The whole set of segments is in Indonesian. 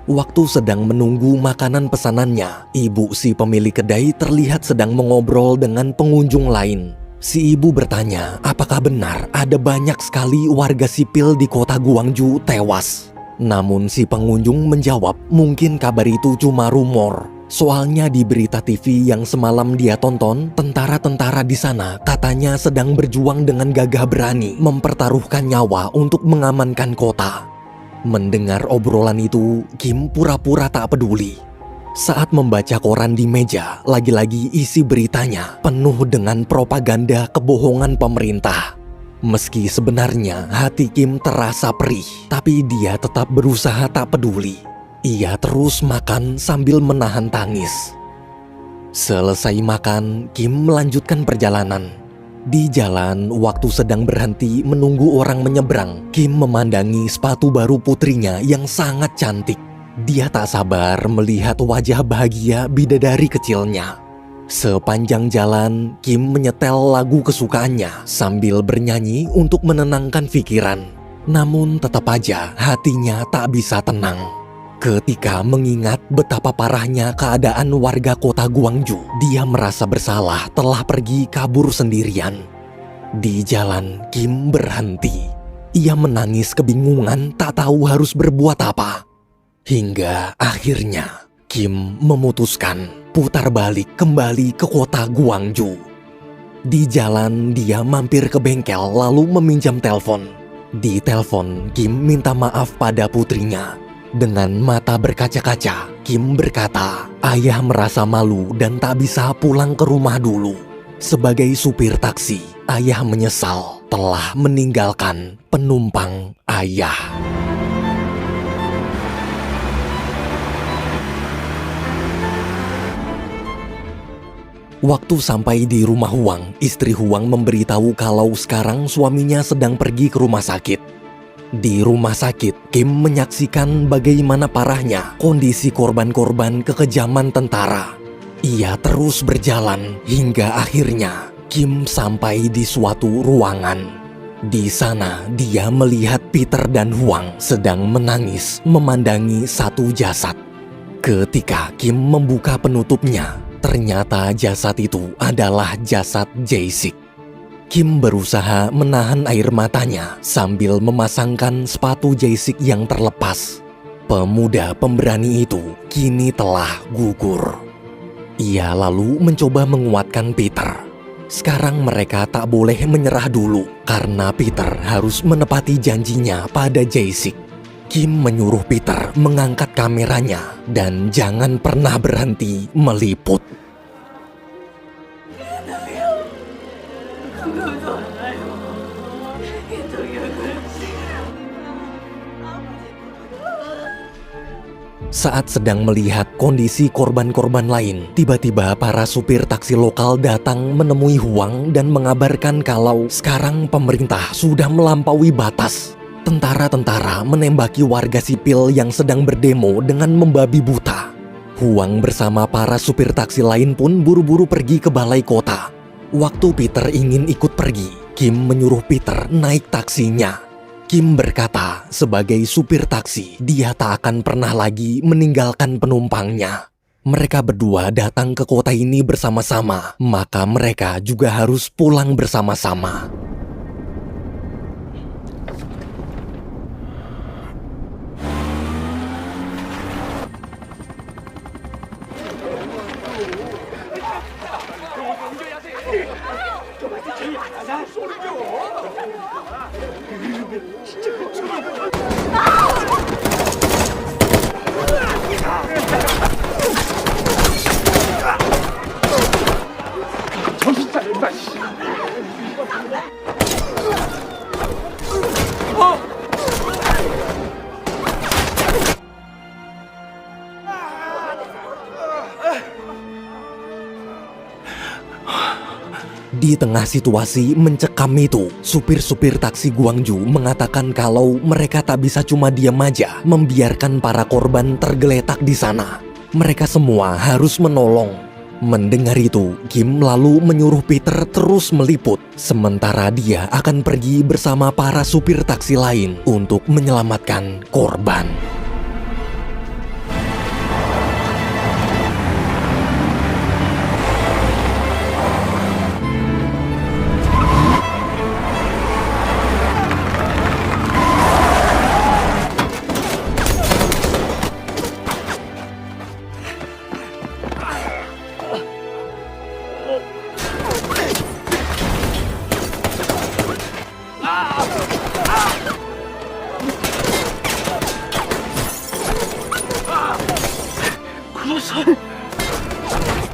Waktu sedang menunggu makanan pesanannya, ibu si pemilik kedai terlihat sedang mengobrol dengan pengunjung lain. Si ibu bertanya, apakah benar ada banyak sekali warga sipil di kota Guangzhou tewas? Namun si pengunjung menjawab, mungkin kabar itu cuma rumor. Soalnya di berita TV yang semalam dia tonton, tentara-tentara di sana katanya sedang berjuang dengan gagah berani mempertaruhkan nyawa untuk mengamankan kota. Mendengar obrolan itu, Kim pura-pura tak peduli. Saat membaca koran di meja, lagi-lagi isi beritanya penuh dengan propaganda kebohongan pemerintah. Meski sebenarnya hati Kim terasa perih, tapi dia tetap berusaha tak peduli. Ia terus makan sambil menahan tangis. Selesai makan, Kim melanjutkan perjalanan. Di jalan, waktu sedang berhenti menunggu orang menyeberang, Kim memandangi sepatu baru putrinya yang sangat cantik. Dia tak sabar melihat wajah bahagia bidadari kecilnya. Sepanjang jalan, Kim menyetel lagu kesukaannya sambil bernyanyi untuk menenangkan pikiran. Namun tetap aja hatinya tak bisa tenang. Ketika mengingat betapa parahnya keadaan warga kota Guangzhou, dia merasa bersalah telah pergi kabur sendirian. Di jalan, Kim berhenti. Ia menangis kebingungan tak tahu harus berbuat apa. Hingga akhirnya Kim memutuskan putar balik kembali ke kota Guangzhou. Di jalan dia mampir ke bengkel lalu meminjam telepon. Di telepon Kim minta maaf pada putrinya. Dengan mata berkaca-kaca, Kim berkata, ayah merasa malu dan tak bisa pulang ke rumah dulu. Sebagai supir taksi, ayah menyesal telah meninggalkan penumpang ayah. Waktu sampai di rumah Huang, istri Huang memberitahu kalau sekarang suaminya sedang pergi ke rumah sakit. Di rumah sakit, Kim menyaksikan bagaimana parahnya kondisi korban-korban kekejaman tentara. Ia terus berjalan hingga akhirnya Kim sampai di suatu ruangan. Di sana dia melihat Peter dan Huang sedang menangis memandangi satu jasad. Ketika Kim membuka penutupnya, ternyata jasad itu adalah jasad Jae-sik. Kim berusaha menahan air matanya sambil memasangkan sepatu Jae-sik yang terlepas. Pemuda pemberani itu kini telah gugur. Ia lalu mencoba menguatkan Peter. Sekarang mereka tak boleh menyerah dulu karena Peter harus menepati janjinya pada Jae-sik. Kim menyuruh Peter mengangkat kameranya dan jangan pernah berhenti meliput. Saat sedang melihat kondisi korban-korban lain, tiba-tiba para supir taksi lokal datang menemui Huang dan mengabarkan kalau sekarang pemerintah sudah melampaui batas. Tentara-tentara menembaki warga sipil yang sedang berdemo dengan membabi buta. Huang bersama para supir taksi lain pun buru-buru pergi ke balai kota. Waktu Peter ingin ikut pergi, Kim menyuruh Peter naik taksinya. Kim berkata, sebagai supir taksi, dia tak akan pernah lagi meninggalkan penumpangnya. Mereka berdua datang ke kota ini bersama-sama, maka mereka juga harus pulang bersama-sama. Di tengah situasi mencekam itu, supir-supir taksi Guangzhou mengatakan kalau mereka tak bisa cuma diam aja membiarkan para korban tergeletak di sana. Mereka semua harus menolong. Mendengar itu, Kim lalu menyuruh Peter terus meliput, sementara dia akan pergi bersama para supir taksi lain untuk menyelamatkan korban.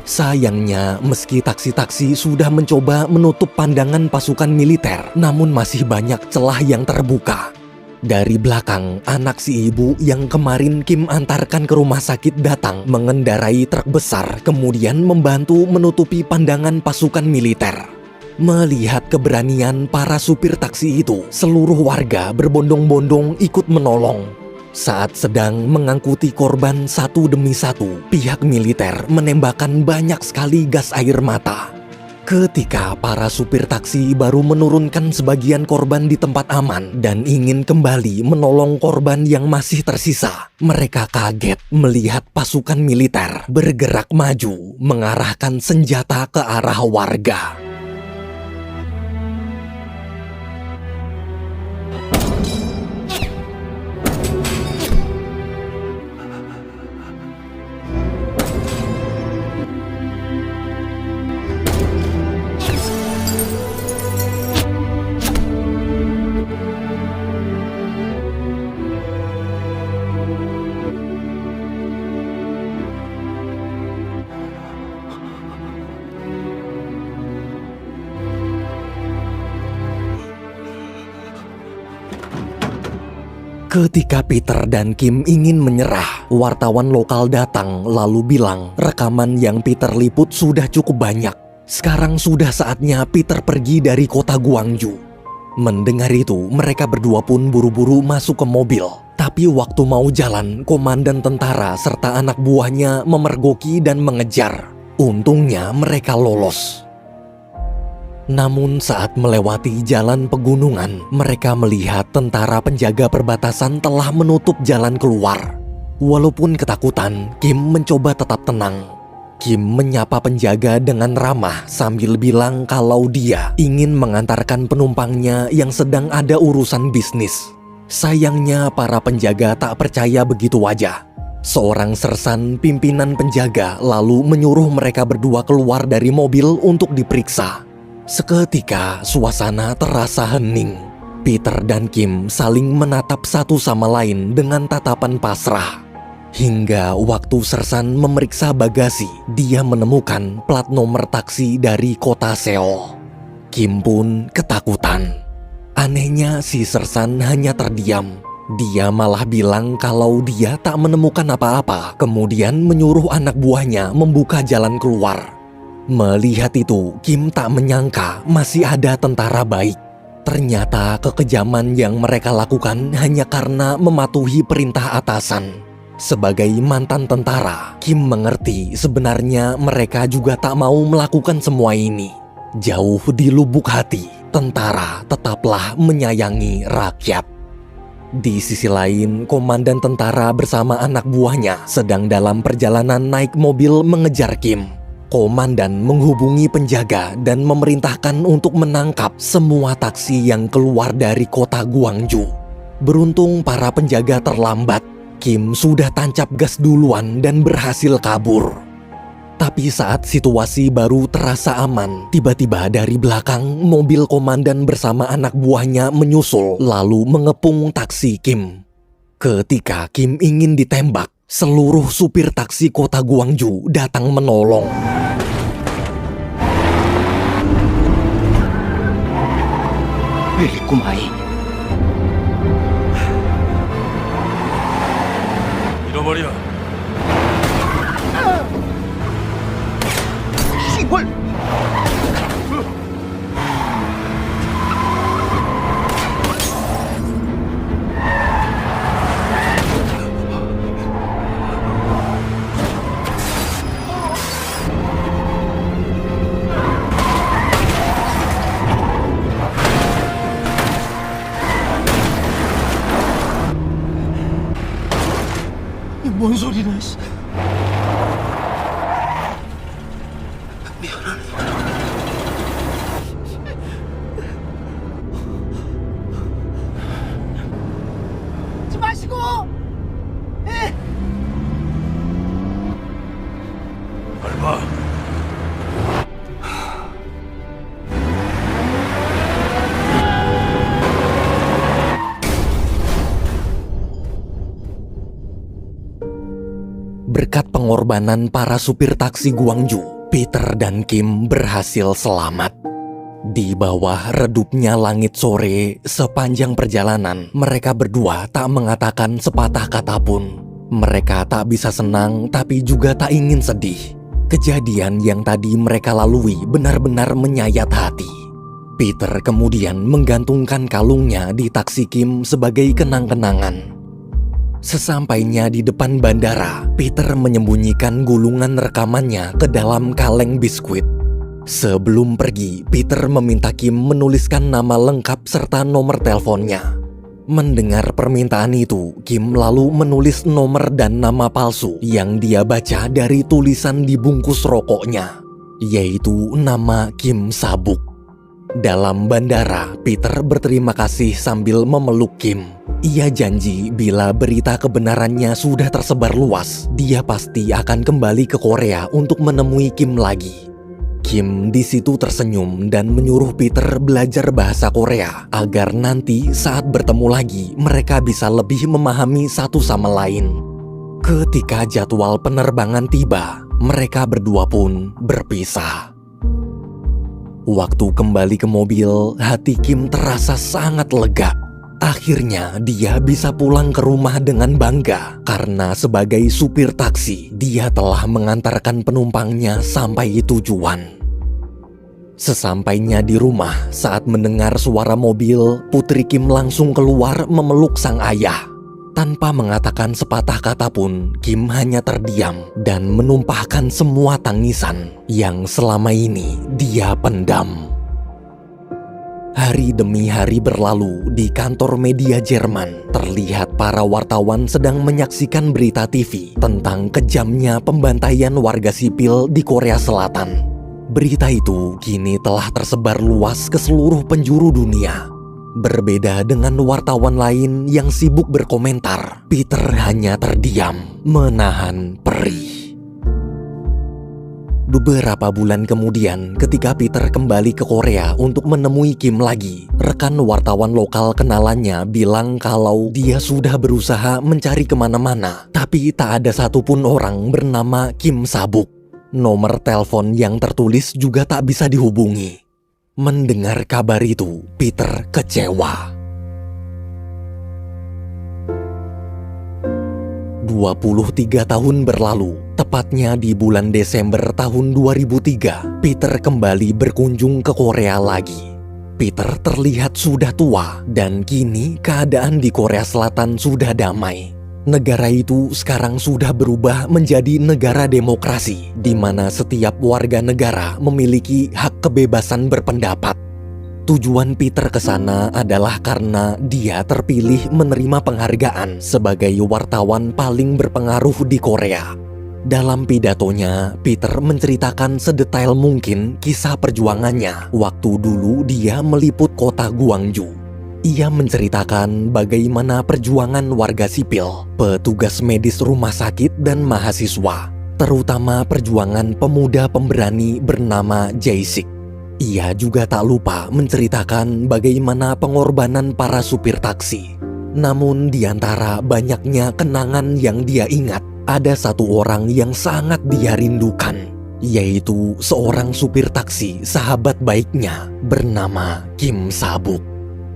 Sayangnya, meski taksi-taksi sudah mencoba menutup pandangan pasukan militer, namun masih banyak celah yang terbuka. Dari belakang, anak si ibu yang kemarin Kim antarkan ke rumah sakit datang mengendarai truk besar, kemudian membantu menutupi pandangan pasukan militer. Melihat keberanian para supir taksi itu, seluruh warga berbondong-bondong ikut menolong. Saat sedang mengangkuti korban satu demi satu, pihak militer menembakkan banyak sekali gas air mata. Ketika para supir taksi baru menurunkan sebagian korban di tempat aman dan ingin kembali menolong korban yang masih tersisa, mereka kaget melihat pasukan militer bergerak maju mengarahkan senjata ke arah warga. Ketika Peter dan Kim ingin menyerah, wartawan lokal datang lalu bilang rekaman yang Peter liput sudah cukup banyak. Sekarang sudah saatnya Peter pergi dari kota Gwangju. Mendengar itu, mereka berdua pun buru-buru masuk ke mobil. Tapi waktu mau jalan, komandan tentara serta anak buahnya memergoki dan mengejar. Untungnya mereka lolos. Namun saat melewati jalan pegunungan, mereka melihat tentara penjaga perbatasan telah menutup jalan keluar. Walaupun ketakutan, Kim mencoba tetap tenang. Kim menyapa penjaga dengan ramah sambil bilang kalau dia ingin mengantarkan penumpangnya yang sedang ada urusan bisnis. Sayangnya para penjaga tak percaya begitu aja. Seorang sersan pimpinan penjaga lalu menyuruh mereka berdua keluar dari mobil untuk diperiksa. Seketika suasana terasa hening. Peter dan Kim saling menatap satu sama lain dengan tatapan pasrah. Hingga waktu sersan memeriksa bagasi, dia menemukan plat nomor taksi dari kota Seoul. Kim pun ketakutan. Anehnya si sersan hanya terdiam. Dia malah bilang kalau dia tak menemukan apa-apa, kemudian menyuruh anak buahnya membuka jalan keluar. Melihat itu, Kim tak menyangka masih ada tentara baik. Ternyata kekejaman yang mereka lakukan hanya karena mematuhi perintah atasan. Sebagai mantan tentara, Kim mengerti sebenarnya mereka juga tak mau melakukan semua ini. Jauh di lubuk hati, tentara tetaplah menyayangi rakyat. Di sisi lain, komandan tentara bersama anak buahnya sedang dalam perjalanan naik mobil mengejar Kim. Komandan menghubungi penjaga dan memerintahkan untuk menangkap semua taksi yang keluar dari kota Gwangju. Beruntung para penjaga terlambat. Kim sudah tancap gas duluan dan berhasil kabur. Tapi saat situasi baru terasa aman, tiba-tiba dari belakang mobil komandan bersama anak buahnya menyusul lalu mengepung taksi Kim. Ketika Kim ingin ditembak, seluruh supir taksi kota Gwangju datang menolong. Kumai. 잃어버려. 시골. 뭔 소리나? 미안하네. 하지 마시고. 밟아. berkat pengorbanan para supir taksi Guangzhou, Peter dan Kim berhasil selamat. Di bawah redupnya langit sore, sepanjang perjalanan, mereka berdua tak mengatakan sepatah kata pun. Mereka tak bisa senang, tapi juga tak ingin sedih. Kejadian yang tadi mereka lalui benar-benar menyayat hati. Peter kemudian menggantungkan kalungnya di taksi Kim sebagai kenang-kenangan. Sesampainya di depan bandara, Peter menyembunyikan gulungan rekamannya ke dalam kaleng biskuit. Sebelum pergi, Peter meminta Kim menuliskan nama lengkap serta nomor teleponnya. Mendengar permintaan itu, Kim lalu menulis nomor dan nama palsu yang dia baca dari tulisan di bungkus rokoknya, yaitu nama Kim Sabuk. Dalam bandara, Peter berterima kasih sambil memeluk Kim. Ia janji bila berita kebenarannya sudah tersebar luas, dia pasti akan kembali ke Korea untuk menemui Kim lagi. Kim di situ tersenyum dan menyuruh Peter belajar bahasa Korea agar nanti saat bertemu lagi mereka bisa lebih memahami satu sama lain. Ketika jadwal penerbangan tiba, mereka berdua pun berpisah. Waktu kembali ke mobil, hati Kim terasa sangat lega. Akhirnya dia bisa pulang ke rumah dengan bangga karena sebagai supir taksi dia telah mengantarkan penumpangnya sampai tujuan. Sesampainya di rumah, saat mendengar suara mobil, Putri Kim langsung keluar memeluk sang ayah. Tanpa mengatakan sepatah kata pun, Kim hanya terdiam dan menumpahkan semua tangisan yang selama ini dia pendam. Hari demi hari berlalu di kantor media Jerman, terlihat para wartawan sedang menyaksikan berita TV tentang kejamnya pembantaian warga sipil di Korea Selatan. Berita itu kini telah tersebar luas ke seluruh penjuru dunia. Berbeda dengan wartawan lain yang sibuk berkomentar, Peter hanya terdiam, menahan perih. Beberapa bulan kemudian, ketika Peter kembali ke Korea untuk menemui Kim lagi, rekan wartawan lokal kenalannya bilang kalau dia sudah berusaha mencari kemana-mana, tapi tak ada satupun orang bernama Kim Sabuk. Nomor telepon yang tertulis juga tak bisa dihubungi. Mendengar kabar itu, Peter kecewa. 23 tahun berlalu, tepatnya di bulan Desember tahun 2003, Peter kembali berkunjung ke Korea lagi. Peter terlihat sudah tua dan kini keadaan di Korea Selatan sudah damai. Negara itu sekarang sudah berubah menjadi negara demokrasi, di mana setiap warga negara memiliki hak kebebasan berpendapat. Tujuan Peter ke sana adalah karena dia terpilih menerima penghargaan sebagai wartawan paling berpengaruh di Korea. Dalam pidatonya, Peter menceritakan sedetail mungkin kisah perjuangannya waktu dulu dia meliput kota Guangzhou. Ia menceritakan bagaimana perjuangan warga sipil, petugas medis rumah sakit dan mahasiswa, terutama perjuangan pemuda pemberani bernama Jae-sik. Ia juga tak lupa menceritakan bagaimana pengorbanan para supir taksi. Namun di antara banyaknya kenangan yang dia ingat, ada satu orang yang sangat dia rindukan, yaitu seorang supir taksi sahabat baiknya bernama Kim Sabuk.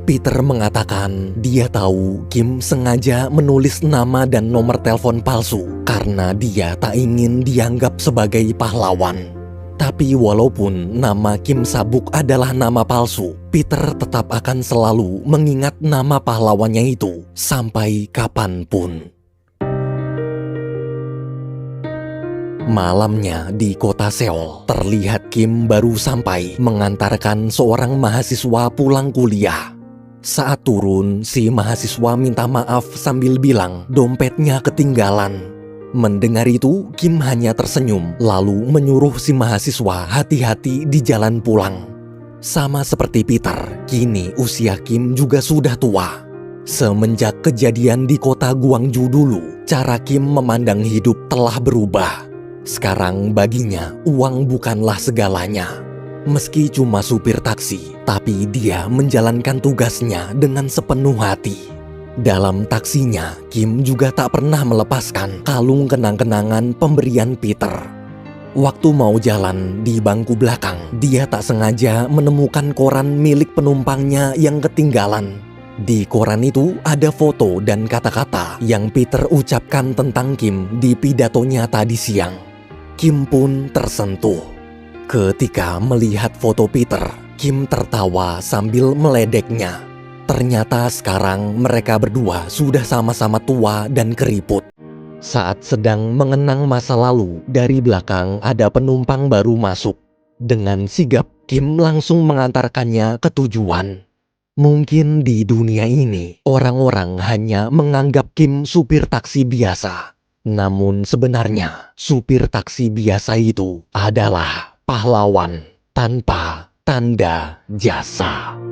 Peter mengatakan dia tahu Kim sengaja menulis nama dan nomor telepon palsu karena dia tak ingin dianggap sebagai pahlawan. Tapi walaupun nama Kim Sabuk adalah nama palsu, Peter tetap akan selalu mengingat nama pahlawannya itu sampai kapanpun. Malamnya di kota Seoul, terlihat Kim baru sampai mengantarkan seorang mahasiswa pulang kuliah. Saat turun, si mahasiswa minta maaf sambil bilang dompetnya ketinggalan. Mendengar itu, Kim hanya tersenyum lalu menyuruh si mahasiswa hati-hati di jalan pulang. Sama seperti Peter, kini usia Kim juga sudah tua. Semenjak kejadian di kota Guangzhou dulu, cara Kim memandang hidup telah berubah. Sekarang baginya, uang bukanlah segalanya. Meski cuma supir taksi, tapi dia menjalankan tugasnya dengan sepenuh hati. Dalam taksinya, Kim juga tak pernah melepaskan kalung kenang-kenangan pemberian Peter. Waktu mau jalan di bangku belakang, dia tak sengaja menemukan koran milik penumpangnya yang ketinggalan. Di koran itu ada foto dan kata-kata yang Peter ucapkan tentang Kim di pidatonya tadi siang. Kim pun tersentuh. Ketika melihat foto Peter, Kim tertawa sambil meledeknya. Ternyata sekarang mereka berdua sudah sama-sama tua dan keriput. Saat sedang mengenang masa lalu, dari belakang ada penumpang baru masuk. Dengan sigap, Kim langsung mengantarkannya ke tujuan. Mungkin di dunia ini, orang-orang hanya menganggap Kim supir taksi biasa. Namun sebenarnya, supir taksi biasa itu adalah pahlawan tanpa tanda jasa.